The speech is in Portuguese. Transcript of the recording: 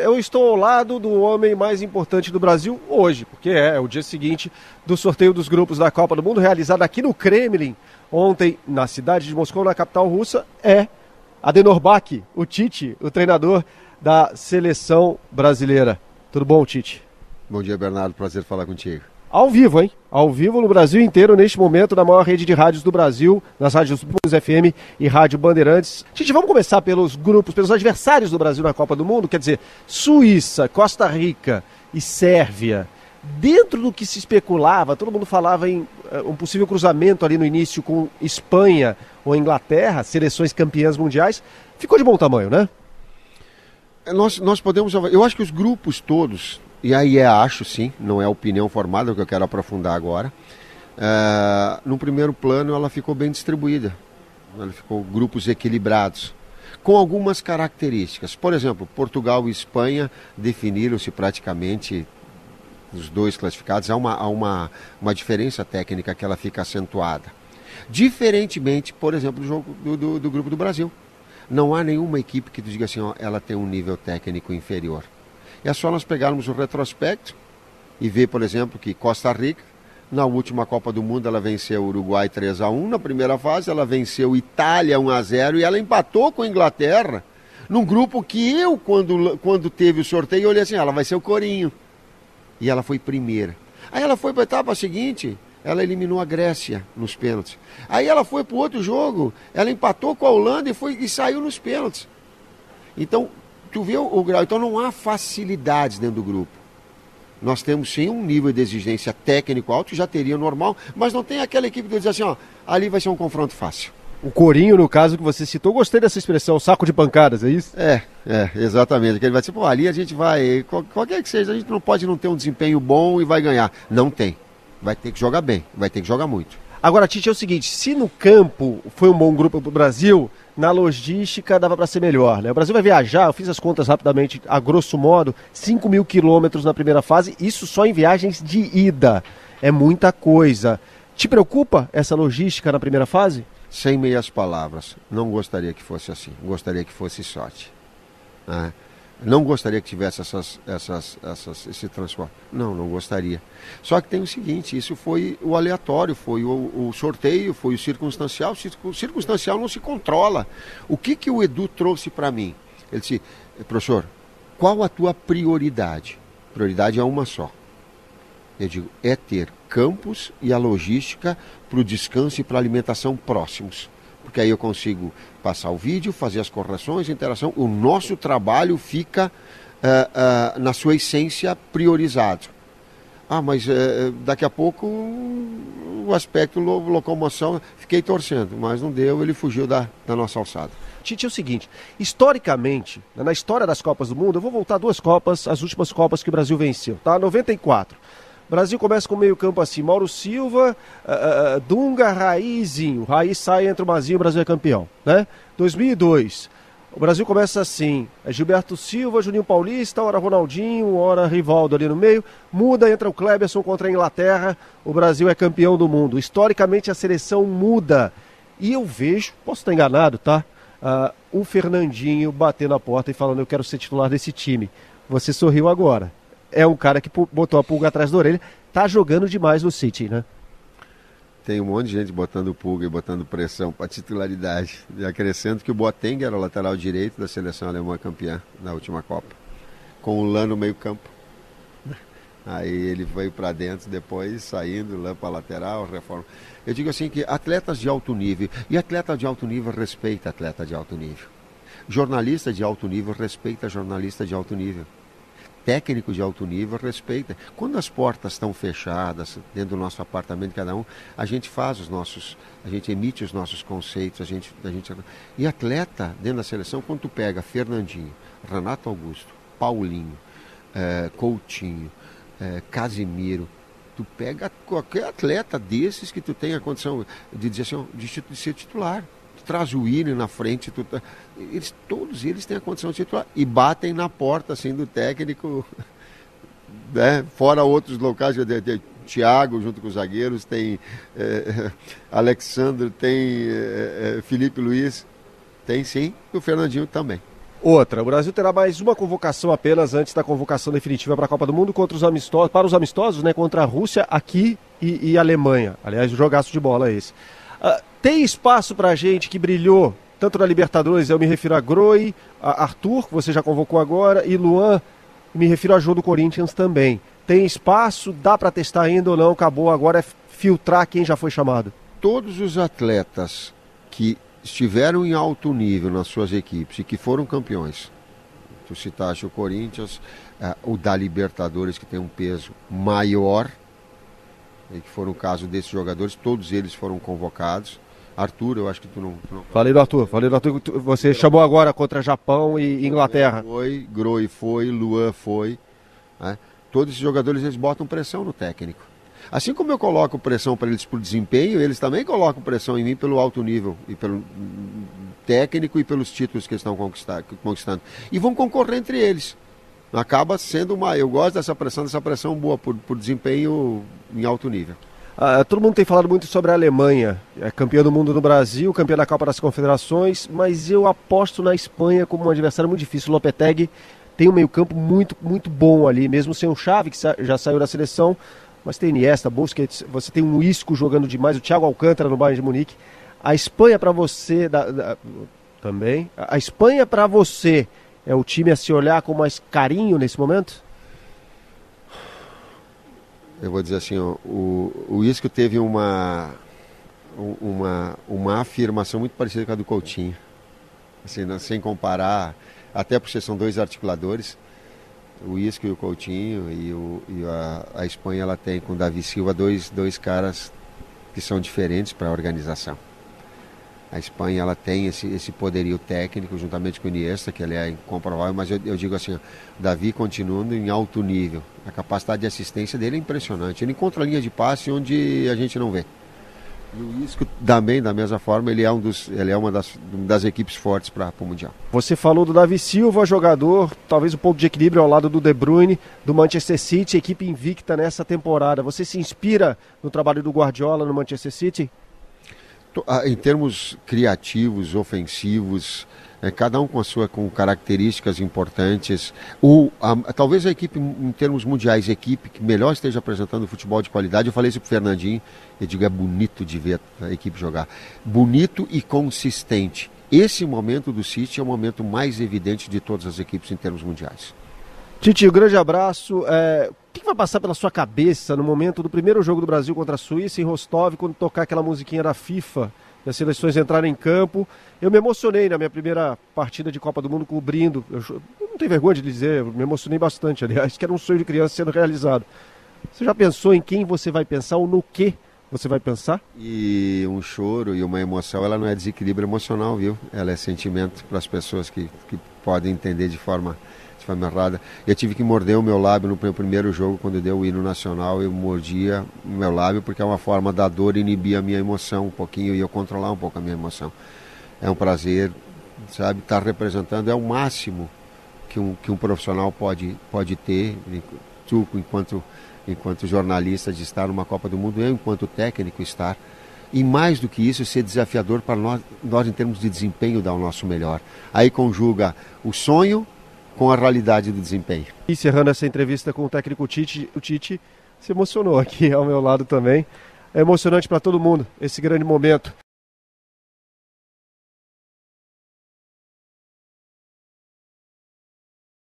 Eu estou ao lado do homem mais importante do Brasil hoje, porque é o dia seguinte do sorteio dos grupos da Copa do Mundo, realizado aqui no Kremlin, ontem na cidade de Moscou, na capital russa. É Adenor Bach, o Tite, o treinador da seleção brasileira. Tudo bom, Tite? Bom dia, Bernardo. Prazer falar contigo. Ao vivo, hein? Ao vivo no Brasil inteiro, neste momento, na maior rede de rádios do Brasil, nas rádios Blues FM e Rádio Bandeirantes. Tite, vamos começar pelos grupos, pelos adversários do Brasil na Copa do Mundo, quer dizer, Suíça, Costa Rica e Sérvia. Dentro do que se especulava, todo mundo falava em um possível cruzamento ali no início com Espanha ou Inglaterra, seleções campeãs mundiais, ficou de bom tamanho, né? Nós podemos... Eu acho que os grupos todos... E aí acho sim, não é opinião formada, é o que eu quero aprofundar agora. No primeiro plano ela ficou bem distribuída, ela ficou grupos equilibrados, com algumas características. Por exemplo, Portugal e Espanha definiram-se praticamente os dois classificados. Há uma diferença técnica que ela fica acentuada. Diferentemente, por exemplo, do jogo do grupo do Brasil. Não há nenhuma equipe que diga assim, ó, ela tem um nível técnico inferior. É só nós pegarmos o retrospecto e ver, por exemplo, que Costa Rica, na última Copa do Mundo, ela venceu o Uruguai 3-1 na primeira fase, ela venceu Itália 1-0 e ela empatou com a Inglaterra, num grupo que eu, quando teve o sorteio, eu olhei assim, ela vai ser o Corinho. E ela foi primeira. Aí ela foi para a etapa seguinte, ela eliminou a Grécia nos pênaltis. Aí ela foi para o outro jogo, ela empatou com a Holanda e saiu nos pênaltis. Então, tu vê o grau, então não há facilidades dentro do grupo. Nós temos sim um nível de exigência técnico alto, já teria normal, mas não tem aquela equipe que diz assim, ó, ali vai ser um confronto fácil. O Corinho, no caso que você citou, gostei dessa expressão, saco de pancadas, é isso? Exatamente. Ele vai dizer, pô, ali a gente vai, qualquer que seja, a gente não pode não ter um desempenho bom e vai ganhar. Não tem. Vai ter que jogar bem, vai ter que jogar muito. Agora, Tite, é o seguinte, se no campo foi um bom grupo para o Brasil, na logística dava para ser melhor, né? O Brasil vai viajar, eu fiz as contas rapidamente, a grosso modo, 5.000 quilômetros na primeira fase, isso só em viagens de ida. É muita coisa. Te preocupa essa logística na primeira fase? Sem meias palavras, não gostaria que fosse assim, gostaria que fosse sorte. Não gostaria que tivesse esse transporte. Não gostaria. Só que tem o seguinte, isso foi o aleatório, foi o sorteio, foi o circunstancial. O circunstancial não se controla. O que o Edu trouxe para mim? Ele disse, professor, qual a tua prioridade? Prioridade é uma só. Eu digo, é ter campos e a logística para o descanso e para a alimentação próximos. Porque aí eu consigo passar o vídeo, fazer as correções, a interação. O nosso trabalho fica, na sua essência, priorizado. Mas daqui a pouco o aspecto locomoção, fiquei torcendo, mas não deu, ele fugiu da nossa alçada. Tite, é o seguinte, historicamente, na história das Copas do Mundo, eu vou voltar duas Copas, as últimas Copas que o Brasil venceu, tá? 94. O Brasil começa com o meio campo assim, Mauro Silva, Dunga, Raizinho. Raiz sai, entra o Mazinho, o Brasil é campeão, né? 2002, o Brasil começa assim, Gilberto Silva, Juninho Paulista, ora Ronaldinho, ora Rivaldo ali no meio, muda, entra o Kleberson contra a Inglaterra, o Brasil é campeão do mundo. Historicamente a seleção muda, e eu vejo, posso estar enganado, tá? O Fernandinho batendo na porta e falando, eu quero ser titular desse time. Você sorriu agora. É um cara que botou a pulga atrás da orelha, tá jogando demais no City, né? Tem um monte de gente botando pulga e botando pressão para titularidade. E acrescento que o Boateng era o lateral direito da seleção alemã campeã na última Copa, com o Lan no meio campo. Aí ele veio para dentro, depois saindo, Lan para lateral, reforma. Eu digo assim que atletas de alto nível, e atleta de alto nível respeita atleta de alto nível. Jornalista de alto nível respeita jornalista de alto nível. Técnico de alto nível respeita. Quando as portas estão fechadas dentro do nosso apartamento, cada um, a gente emite os nossos conceitos, e atleta dentro da seleção, quando tu pega Fernandinho, Renato Augusto, Paulinho, Coutinho, Casimiro, tu pega qualquer atleta desses que tu tenha a condição de dizer assim, de ser titular. Traz o Willian na frente, todos eles têm a condição de titular e batem na porta assim, do técnico, né? Fora outros locais, tem Thiago junto com os zagueiros, tem Alexandre, tem Felipe Luiz, tem sim, e o Fernandinho também. Outra, o Brasil terá mais uma convocação apenas antes da convocação definitiva para a Copa do Mundo para os amistosos, né, contra a Rússia aqui e Alemanha. Aliás, um jogaço de bola esse. Tem espaço para a gente que brilhou, tanto na Libertadores, eu me refiro a Groi, a Arthur, que você já convocou agora, e Luan, me refiro a Jô do Corinthians também. Tem espaço, dá para testar ainda ou não? Acabou, agora é filtrar quem já foi chamado. Todos os atletas que estiveram em alto nível nas suas equipes e que foram campeões, tu citaste o Corinthians, o da Libertadores, que tem um peso maior, e que foram o caso desses jogadores, todos eles foram convocados. Arthur, eu acho que tu não... Falei do Arthur, você chamou agora contra Japão e Inglaterra. Groi foi, Luan foi, né? Todos esses jogadores, eles botam pressão no técnico. Assim como eu coloco pressão para eles por desempenho, eles também colocam pressão em mim pelo alto nível, e pelo técnico e pelos títulos que eles estão conquistando. E vão concorrer entre eles. Acaba sendo eu gosto dessa pressão boa por desempenho em alto nível. Todo mundo tem falado muito sobre a Alemanha, campeã do mundo no Brasil, campeã da Copa das Confederações, mas eu aposto na Espanha como um adversário muito difícil. O Lopetegui tem um meio-campo muito, muito bom ali, mesmo sem o Xavi, que já saiu da seleção, mas tem Iniesta, Busquets, você tem um Isco jogando demais, o Thiago Alcântara no Bayern de Munique. A Espanha para você, também, a Espanha para você é o time a se olhar com mais carinho nesse momento? Eu vou dizer assim, o Isco teve uma afirmação muito parecida com a do Coutinho, assim, sem comparar, até porque são dois articuladores, o Isco e o Coutinho, e a Espanha ela tem com o Davi Silva dois caras que são diferentes para a organização. A Espanha ela tem esse poderio técnico juntamente com o Iniesta, que ele é incomparável, mas eu digo assim, o Davi continuando em alto nível. A capacidade de assistência dele é impressionante. Ele encontra a linha de passe onde a gente não vê. E o Isco também, da mesma forma, ele é uma das equipes fortes para o Mundial. Você falou do Davi Silva, jogador, talvez um ponto de equilíbrio ao lado do De Bruyne, do Manchester City, equipe invicta nessa temporada. Você se inspira no trabalho do Guardiola no Manchester City? Em termos criativos, ofensivos, cada um com características importantes. Talvez a equipe, em termos mundiais, a equipe que melhor esteja apresentando futebol de qualidade, eu falei isso para o Fernandinho, eu digo, é bonito de ver a equipe jogar. Bonito e consistente. Esse momento do City é o momento mais evidente de todas as equipes em termos mundiais. Titi, um grande abraço. O que vai passar pela sua cabeça no momento do primeiro jogo do Brasil contra a Suíça em Rostov, quando tocar aquela musiquinha da FIFA e as seleções entrarem em campo? Eu me emocionei na minha primeira partida de Copa do Mundo cobrindo. Eu não tenho vergonha de dizer, eu me emocionei bastante, aliás, que era um sonho de criança sendo realizado. Você já pensou em quem você vai pensar ou no que você vai pensar? E um choro e uma emoção, ela não é desequilíbrio emocional, viu? Ela é sentimento para as pessoas que podem entender de forma errada. Eu tive que morder o meu lábio no meu primeiro jogo, quando deu o hino nacional, eu mordia o meu lábio, porque é uma forma da dor inibir a minha emoção um pouquinho e eu controlar um pouco a minha emoção. É um prazer, sabe, estar representando, é o máximo que um profissional pode ter, tu, enquanto jornalista, de estar numa Copa do Mundo, eu, enquanto técnico, estar. E mais do que isso, ser desafiador para nós em termos de desempenho, dar o nosso melhor. Aí conjuga o sonho com a realidade do desempenho. Encerrando essa entrevista com o técnico Tite, o Tite se emocionou aqui ao meu lado também. É emocionante para todo mundo esse grande momento.